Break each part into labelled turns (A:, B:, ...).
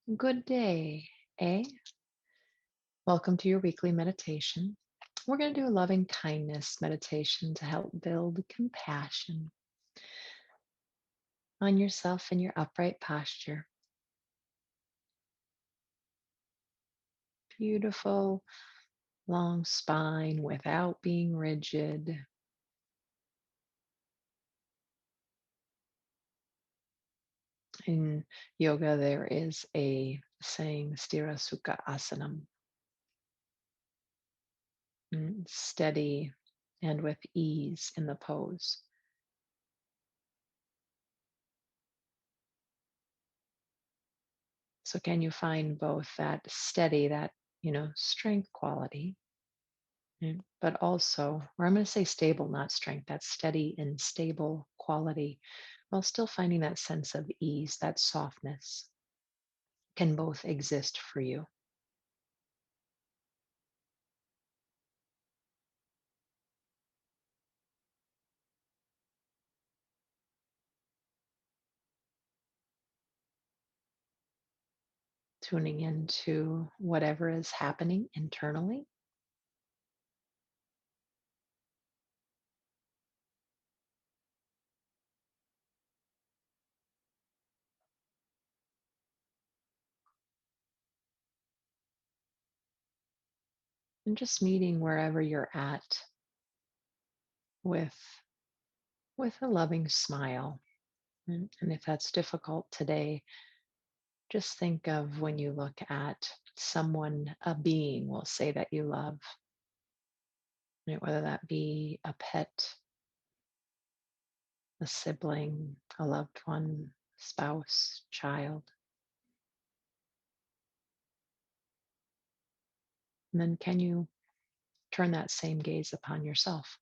A: Good day, eh? Welcome to your weekly meditation. We're going to do a loving kindness meditation to help build compassion on yourself in your upright posture. Beautiful, long spine without being rigid. In yoga, there is a saying, Stira Sukha Asanam, steady and with ease in the pose. So can you find both that steady, that, strength quality, but also, or I'm going to say stable, not strength, that steady and stable quality, while still finding that sense of ease, that softness can both exist for you. Tuning into whatever is happening internally. And just meeting wherever you're at with with a loving smile. And if that's difficult today, just think of when you look at someone, a being, we'll say, that you love, right? Whether that be a pet, a sibling, a loved one, spouse, child. And then can you turn that same gaze upon yourself?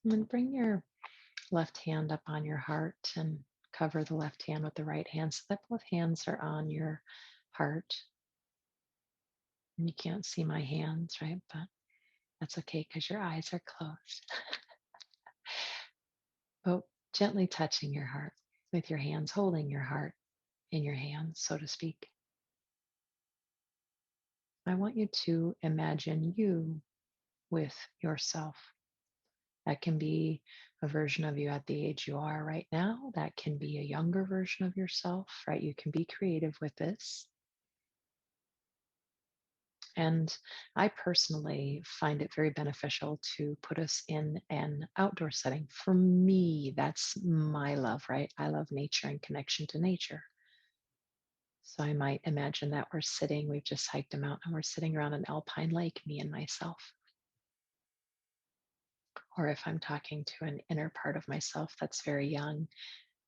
A: And then bring your left hand up on your heart and cover the left hand with the right hand so that both hands are on your heart. And you can't see my hands, right? But that's okay because your eyes are closed. But gently touching your heart with your hands, holding your heart in your hands, so to speak. I want you to imagine you with yourself. That can be a version of you at the age you are right now. That can be a younger version of yourself, right? You can be creative with this. And I personally find it very beneficial to put us in an outdoor setting. For me, that's my love, right? I love nature and connection to nature. So I might imagine that we've just hiked a mountain, we're sitting around an alpine lake, me and myself. Or if I'm talking to an inner part of myself that's very young,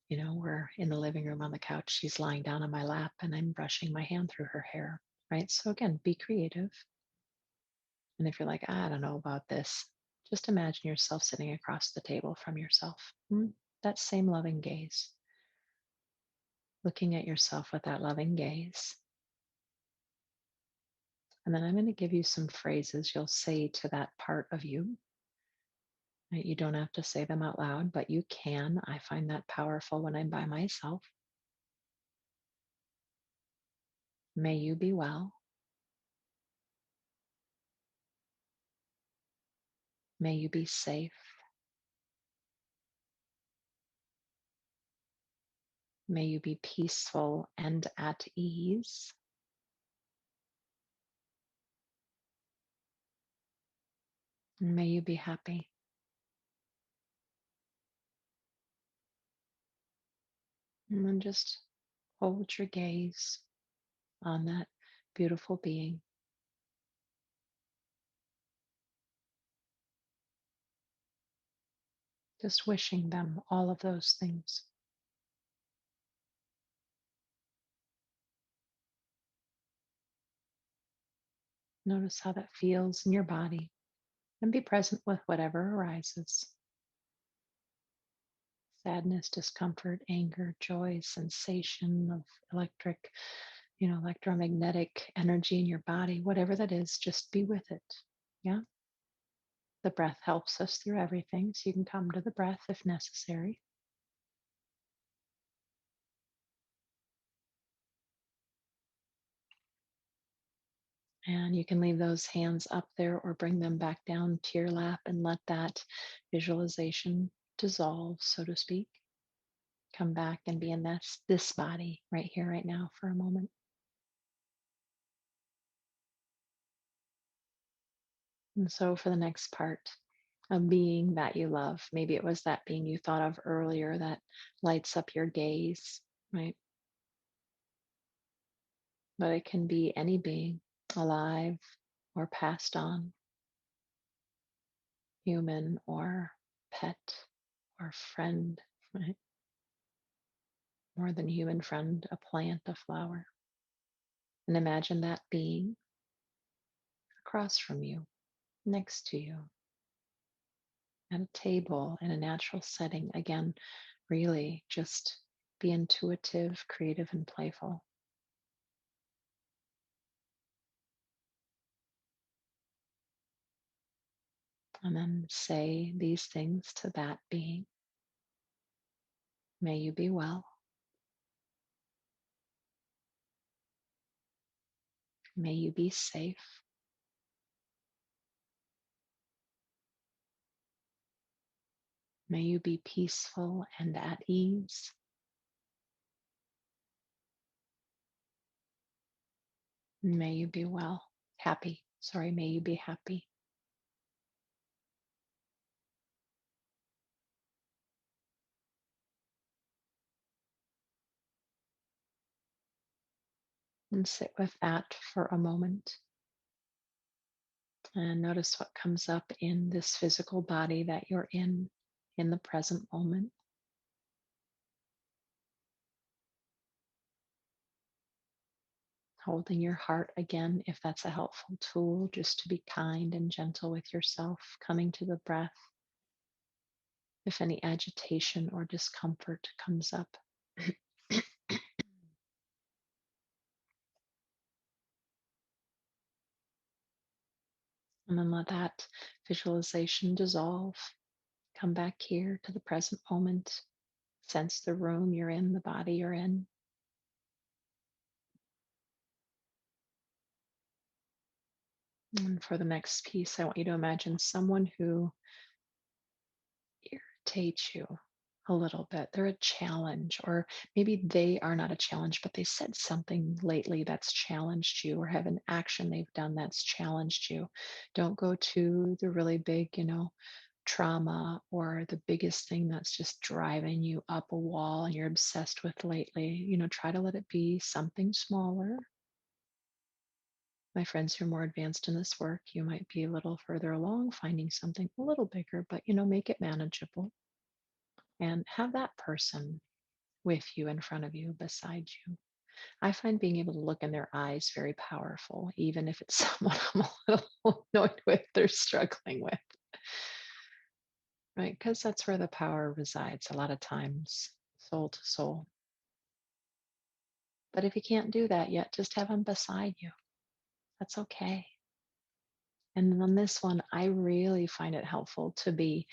A: we're in the living room on the couch, she's lying down on my lap and I'm brushing my hand through her hair, right? So again, be creative. And if you're like, I don't know about this, just imagine yourself sitting across the table from yourself. That same loving gaze, looking at yourself with that loving gaze. And then I'm going to give you some phrases you'll say to that part of you. Right? You don't have to say them out loud, but you can. I find that powerful when I'm by myself. May you be well. May you be safe. May you be peaceful and at ease. And may you be happy. And then just hold your gaze on that beautiful being. Just wishing them all of those things. Notice how that feels in your body and be present with whatever arises. Sadness, discomfort, anger, joy, sensation of electric electromagnetic energy in your body, whatever that is, just be with it. Yeah. The breath helps us through everything. So you can come to the breath if necessary. And you can leave those hands up there or bring them back down to your lap and let that visualization dissolve, so to speak. Come back and be in this body right here, right now for a moment. And so for the next part, a being that you love, maybe it was that being you thought of earlier that lights up your gaze, right? But it can be any being, alive or passed on, human or pet or friend, right? More than human friend, a plant, a flower. And imagine that being across from you, next to you, at a table in a natural setting. Again, really just be intuitive, creative, and playful. And then say these things to that being. May you be well. May you be safe. May you be peaceful and at ease. May you be well. Happy. Sorry, may you be happy. And sit with that for a moment. And notice what comes up in this physical body that you're in the present moment. Holding your heart again, if that's a helpful tool, just to be kind and gentle with yourself, coming to the breath. If any agitation or discomfort comes up. And then let that visualization dissolve. Come back here to the present moment. Sense the room you're in, the body you're in. And for the next piece, I want you to imagine someone who irritate you a little bit. They're a challenge, or maybe they are not a challenge, but they said something lately that's challenged you, or have an action they've done that's challenged you. Don't go to the really big, trauma or the biggest thing that's just driving you up a wall and you're obsessed with lately. Try to let it be something smaller. My friends who are more advanced in this work, you might be a little further along, finding something a little bigger, but make it manageable and have that person with you, in front of you, beside you. I find being able to look in their eyes very powerful, even if it's someone I'm a little annoyed with, they're struggling with, right? Because that's where the power resides a lot of times, soul to soul. But if you can't do that yet, just have them beside you. That's okay. And on this one, I really find it helpful to be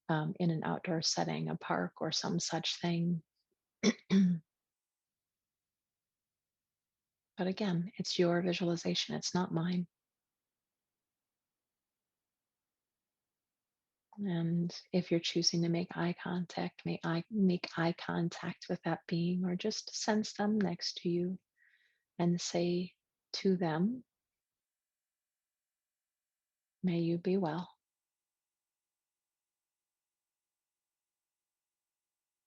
A: in an outdoor setting, a park or some such thing. But again, it's your visualization, it's not mine. And if you're choosing to make eye contact, may I make eye contact with that being, or just sense them next to you and say to them, may you be well.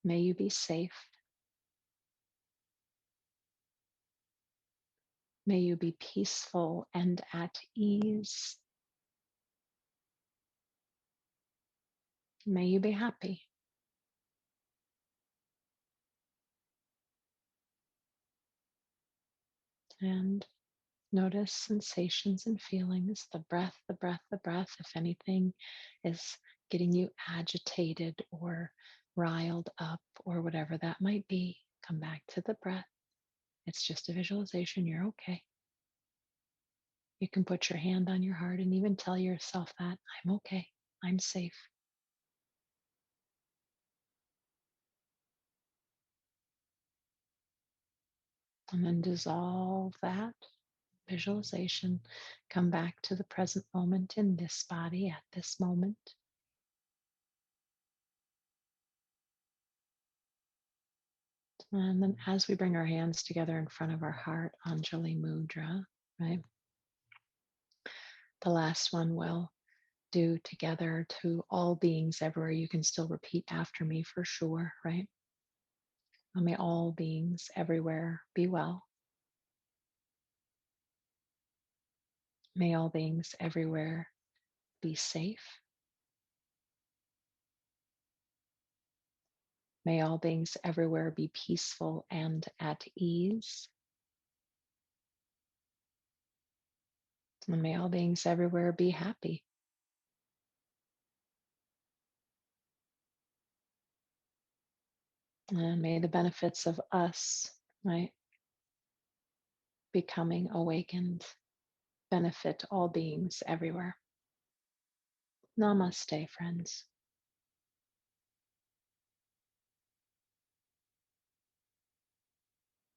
A: May you be safe. May you be peaceful and at ease. May you be happy. And notice sensations and feelings, the breath, the breath, the breath. If anything is getting you agitated or riled up or whatever that might be, come back to the breath It's just a visualization. You're okay. You can put your hand on your heart and even tell yourself that I'm okay. I'm safe. And then dissolve that visualization. Come back to the present moment in this body at this moment. And then as we bring our hands together in front of our heart, Anjali Mudra, right? The last one will do together to all beings everywhere. You can still repeat after me for sure, right? May all beings everywhere be well. May all beings everywhere be safe. May all beings everywhere be peaceful and at ease. And may all beings everywhere be happy. And may the benefits of us, right, becoming awakened, benefit all beings everywhere. Namaste, friends.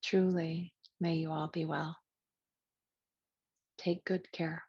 A: Truly, may you all be well. Take good care.